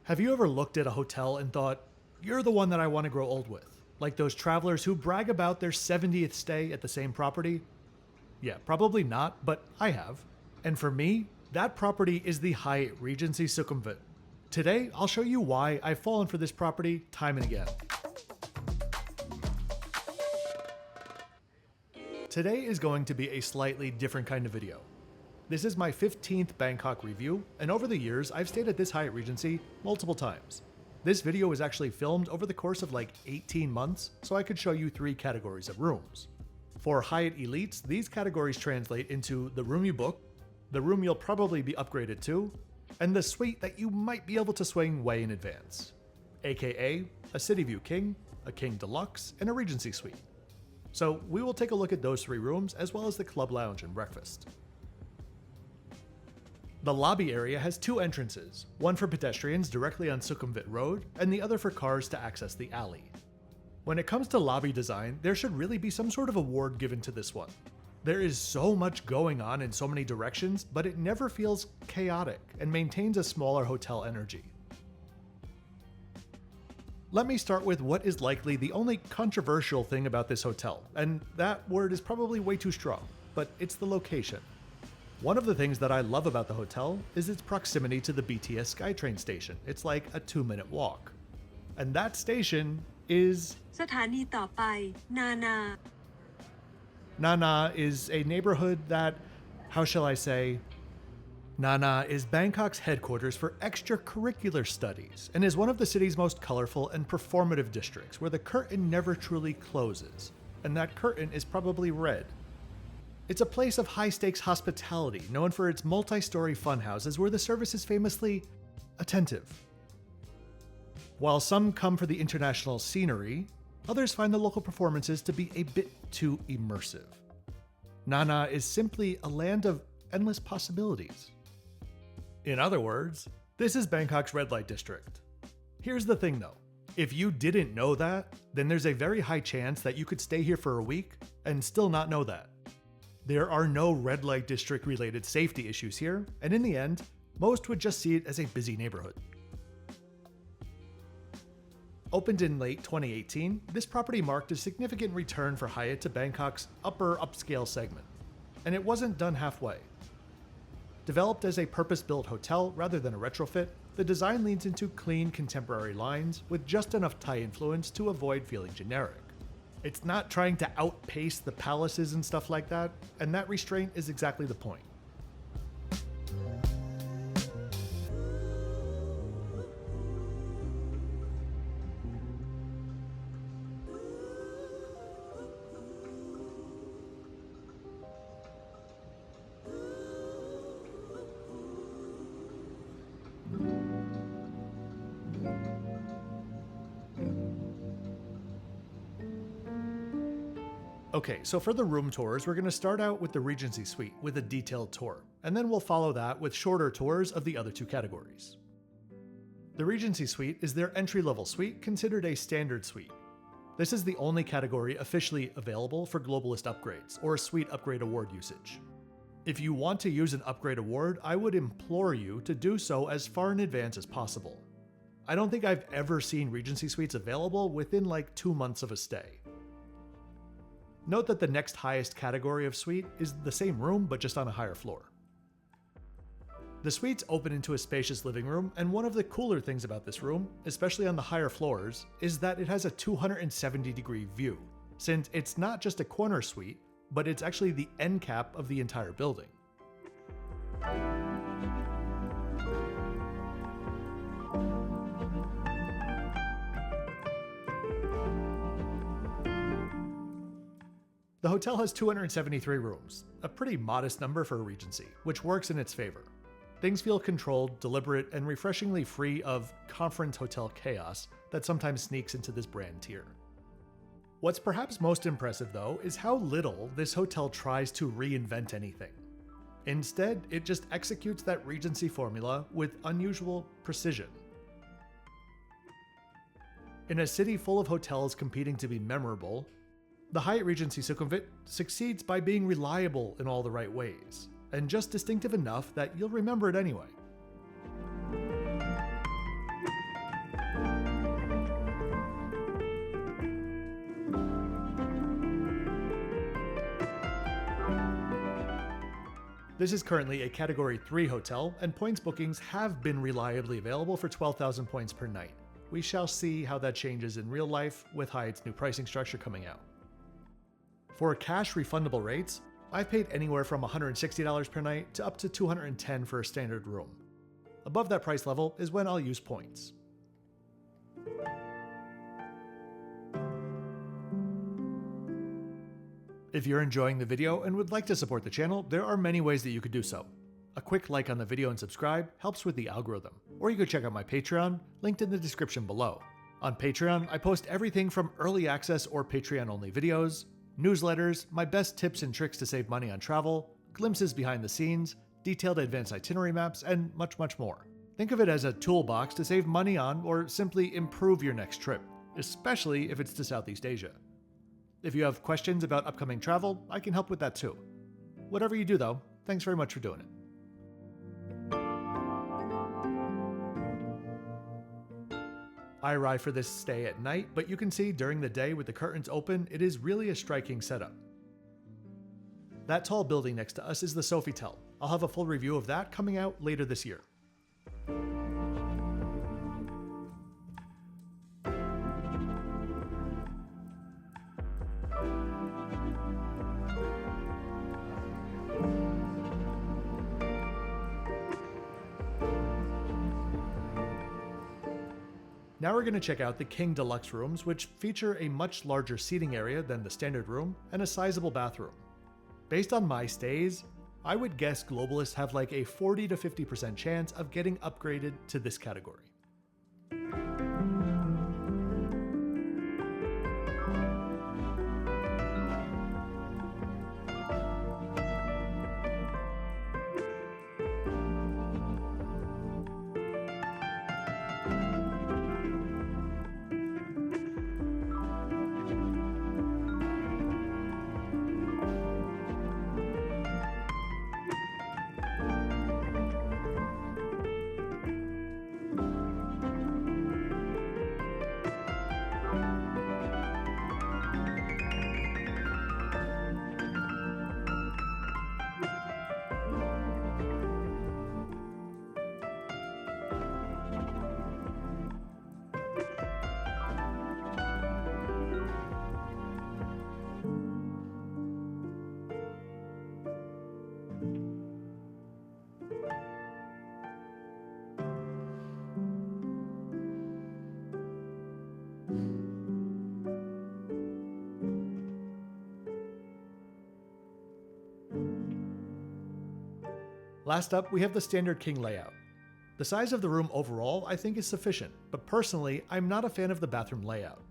Have you ever looked at a hotel and thought, you're the one that I want to grow old with? Like those travelers who brag about their 70th stay at the same property? Yeah, probably not, but I have. And for me, that property is the Hyatt Regency Sukhumvit. Today, I'll show you why I've fallen for this property time and again. Today is going to be a slightly different kind of video. This is my 15th Bangkok review, and over the years, I've stayed at this Hyatt Regency multiple times. This video was actually filmed over the course of like 18 months, so I could show you 3 categories of rooms. For Hyatt Elites, these categories translate into the room you book, the room you'll probably be upgraded to, and the suite that you might be able to swing way in advance. AKA, a City View King, a King Deluxe, and a Regency Suite. So we will take a look at those 3 rooms as well as the club lounge and breakfast. The lobby area has 2 entrances, one for pedestrians directly on Sukhumvit Road, and the other for cars to access the alley. When it comes to lobby design, there should really be some sort of award given to this one. There is so much going on in so many directions, but it never feels chaotic and maintains a smaller hotel energy. Let me start with what is likely the only controversial thing about this hotel, and that word is probably way too strong, but it's the location. One of the things that I love about the hotel is its proximity to the BTS SkyTrain station. It's like a 2-minute walk. And that station is... สถานีต่อไปนานา Nana is a neighborhood that, how shall I say? Nana is Bangkok's headquarters for extracurricular studies and is one of the city's most colorful and performative districts where the curtain never truly closes. And that curtain is probably red. It's a place of high-stakes hospitality, known for its multi-story funhouses where the service is famously attentive. While some come for the international scenery, others find the local performances to be a bit too immersive. Nana is simply a land of endless possibilities. In other words, this is Bangkok's red light district. Here's the thing though. If you didn't know that, then there's a very high chance that you could stay here for a week and still not know that. There are no red light district related safety issues here, and in the end, most would just see it as a busy neighborhood. Opened in late 2018, this property marked a significant return for Hyatt to Bangkok's upper upscale segment, and it wasn't done halfway. Developed as a purpose-built hotel rather than a retrofit, the design leans into clean contemporary lines with just enough Thai influence to avoid feeling generic. It's not trying to outpace the palaces and stuff like that, and that restraint is exactly the point. Okay, so for the room tours, we're going to start out with the Regency Suite with a detailed tour, and then we'll follow that with shorter tours of the other 2 categories. The Regency Suite is their entry-level suite, considered a standard suite. This is the only category officially available for Globalist upgrades, or Suite Upgrade Award usage. If you want to use an upgrade award, I would implore you to do so as far in advance as possible. I don't think I've ever seen Regency Suites available within like 2 months of a stay. Note that the next highest category of suite is the same room, but just on a higher floor. The suites open into a spacious living room, and one of the cooler things about this room, especially on the higher floors, is that it has a 270-degree view, since it's not just a corner suite, but it's actually the end cap of the entire building. The hotel has 273 rooms, a pretty modest number for a Regency, which works in its favor. Things feel controlled, deliberate, and refreshingly free of conference hotel chaos that sometimes sneaks into this brand tier. What's perhaps most impressive though is how little this hotel tries to reinvent anything. Instead, it just executes that Regency formula with unusual precision. In a city full of hotels competing to be memorable, the Hyatt Regency Sukhumvit succeeds by being reliable in all the right ways, and just distinctive enough that you'll remember it anyway. This is currently a Category 3 hotel, and points bookings have been reliably available for 12,000 points per night. We shall see how that changes in real life with Hyatt's new pricing structure coming out. For cash refundable rates, I've paid anywhere from $160 per night to up to $210 for a standard room. Above that price level is when I'll use points. If you're enjoying the video and would like to support the channel, there are many ways that you could do so. A quick like on the video and subscribe helps with the algorithm, or you could check out my Patreon, linked in the description below. On Patreon, I post everything from early access or Patreon-only videos, newsletters, my best tips and tricks to save money on travel, glimpses behind the scenes, detailed advanced itinerary maps, and much, much more. Think of it as a toolbox to save money on or simply improve your next trip, especially if it's to Southeast Asia. If you have questions about upcoming travel, I can help with that too. Whatever you do though, thanks very much for doing it. I arrived for this stay at night, but you can see during the day with the curtains open, it is really a striking setup. That tall building next to us is the Sofitel. I'll have a full review of that coming out later this year. Now we're going to check out the King Deluxe rooms, which feature a much larger seating area than the standard room and a sizable bathroom. Based on my stays, I would guess globalists have like a 40 to 50% chance of getting upgraded to this category. Last up, we have the standard king layout. The size of the room overall I think is sufficient, but personally, I'm not a fan of the bathroom layout.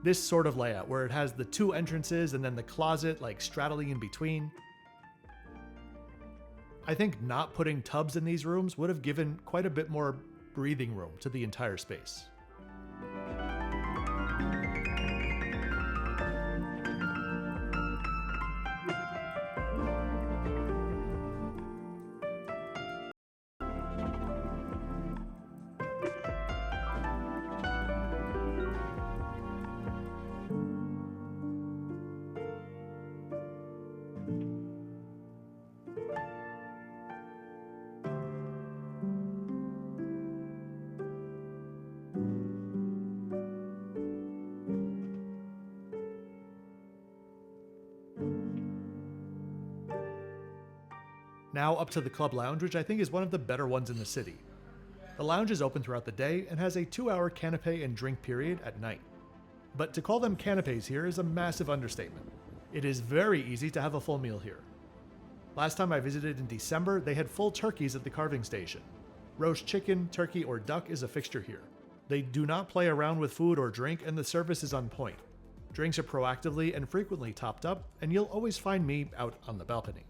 This sort of layout, where it has the two entrances and then the closet like straddling in between. I think not putting tubs in these rooms would have given quite a bit more breathing room to the entire space. Now up to the club lounge, which I think is one of the better ones in the city. The lounge is open throughout the day and has a 2-hour canapé and drink period at night. But to call them canapés here is a massive understatement. It is very easy to have a full meal here. Last time I visited in December, they had full turkeys at the carving station. Roast chicken, turkey, or duck is a fixture here. They do not play around with food or drink, and the service is on point. Drinks are proactively and frequently topped up, and you'll always find me out on the balcony.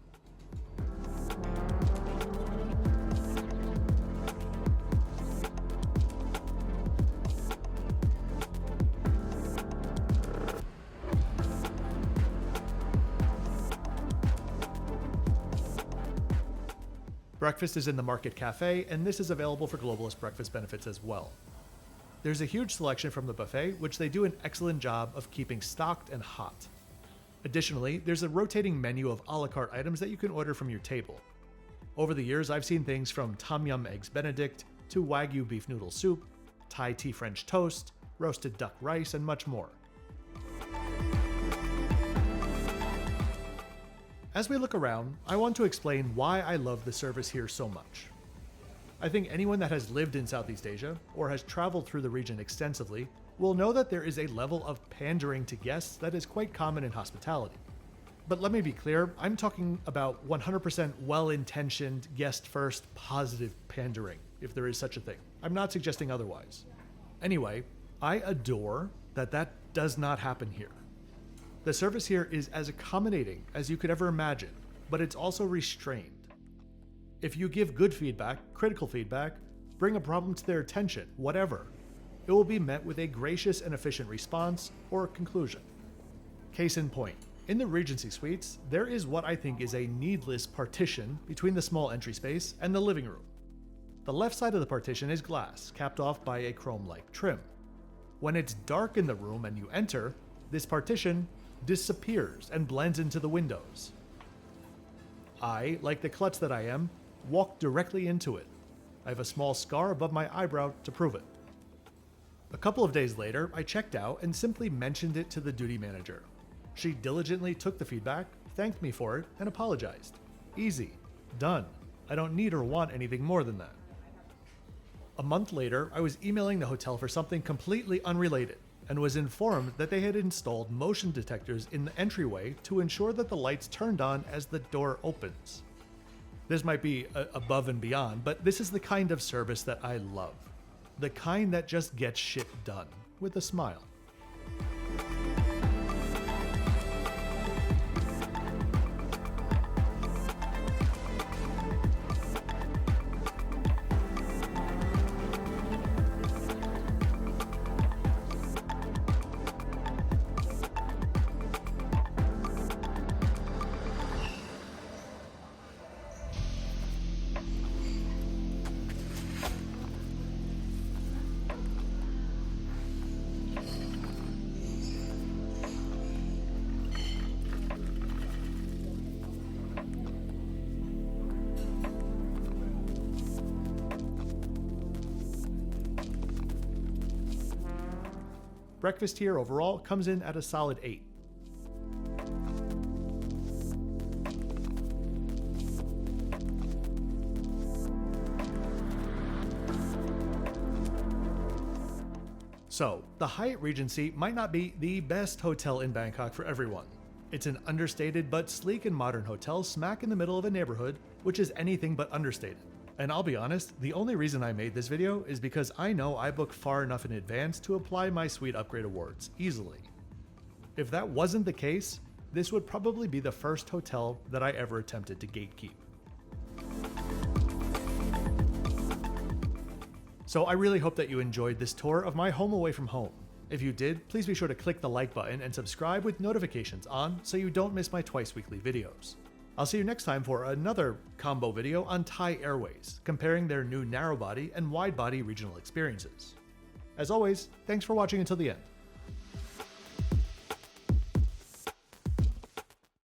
Breakfast is in the Market Café, and this is available for globalist breakfast benefits as well. There's a huge selection from the buffet, which they do an excellent job of keeping stocked and hot. Additionally, there's a rotating menu of a la carte items that you can order from your table. Over the years, I've seen things from Tom Yum Eggs Benedict to Wagyu beef noodle soup, Thai tea French toast, roasted duck rice, and much more. As we look around, I want to explain why I love the service here so much. I think anyone that has lived in Southeast Asia or has traveled through the region extensively will know that there is a level of pandering to guests that is quite common in hospitality. But let me be clear, I'm talking about 100% well-intentioned, guest-first, positive pandering, if there is such a thing. I'm not suggesting otherwise. Anyway, I adore that does not happen here. The service here is as accommodating as you could ever imagine, but it's also restrained. If you give good feedback, critical feedback, bring a problem to their attention, whatever, it will be met with a gracious and efficient response or conclusion. Case in point, in the Regency Suites, there is what I think is a needless partition between the small entry space and the living room. The left side of the partition is glass, capped off by a chrome-like trim. When it's dark in the room and you enter, this partition disappears and blends into the windows. I, like the klutz that I am, walk directly into it. I have a small scar above my eyebrow to prove it. A couple of days later, I checked out and simply mentioned it to the duty manager. She diligently took the feedback, thanked me for it, and apologized. Easy. Done. I don't need or want anything more than that. A month later, I was emailing the hotel for something completely unrelated and was informed that they had installed motion detectors in the entryway to ensure that the lights turned on as the door opens. This might be above and beyond, but this is the kind of service that I love. The kind that just gets shit done, with a smile. Breakfast here overall comes in at a solid 8. So, the Hyatt Regency might not be the best hotel in Bangkok for everyone. It's an understated but sleek and modern hotel smack in the middle of a neighborhood, which is anything but understated. And I'll be honest, the only reason I made this video is because I know I book far enough in advance to apply my suite upgrade awards easily. If that wasn't the case, this would probably be the first hotel that I ever attempted to gatekeep. So I really hope that you enjoyed this tour of my home away from home. If you did, please be sure to click the like button and subscribe with notifications on so you don't miss my twice weekly videos. I'll see you next time for another combo video on Thai Airways, comparing their new narrow-body and wide-body regional experiences. As always, thanks for watching until the end.